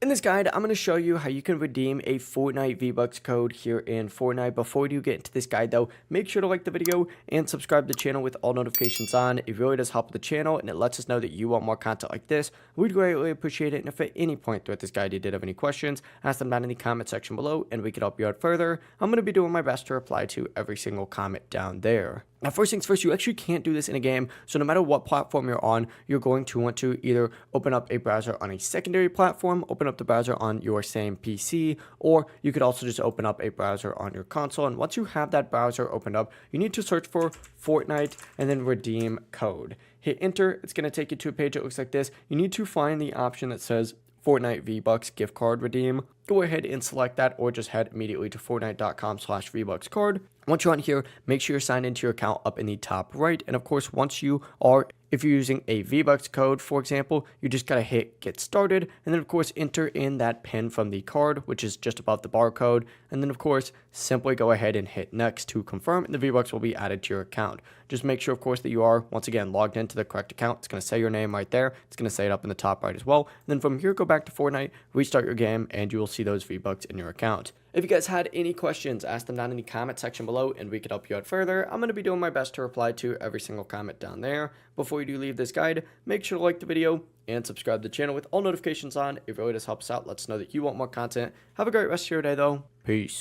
In this guide, I'm going to show you how you can redeem a Fortnite Vbucks code here in Fortnite. Before we do get into this guide though, make sure to like the video and subscribe to the channel with all notifications on. It really does help the channel and it lets us know that you want more content like this. We'd greatly appreciate it, and if at any point throughout this guide you did have any questions, ask them down in the comment section below and we can help you out further. I'm going to be doing my best to reply to every single comment down there. Now, first things first, you actually can't do this in a game. So no matter what platform you're on, you're going to want to either open up a browser on a secondary platform, open up the browser on your same PC, or you could also just open up a browser on your console. And once you have that browser opened up, you need to search for Fortnite and then redeem code. Hit enter. It's going to take you to a page that looks like this. You need to find the option that says Fortnite Vbucks gift card redeem. Go ahead and select that, or just head immediately to fortnite.com/Vbucks card. Once you're on here, make sure you're signed into your account up in the top right. And of course, once you are, if you're using a Vbucks code, for example, you just gotta hit get started. And then of course, enter in that PIN from the card, which is just above the barcode. And then of course, simply go ahead and hit next to confirm, and the Vbucks will be added to your account. Just make sure, of course, that you are, once again, logged into the correct account. It's gonna say your name right there. It's gonna say it up in the top right as well. And then from here, go back to Fortnite, restart your game, and you will see those Vbucks in your account. If you guys had any questions, ask them down in the comment section below and we could help you out further. I'm going to be doing my best to reply to every single comment down there. Before you do leave this guide, make sure to like the video and subscribe to the channel with all notifications on. It really does help us out. Let us know that you want more content. Have a great rest of your day though. Peace.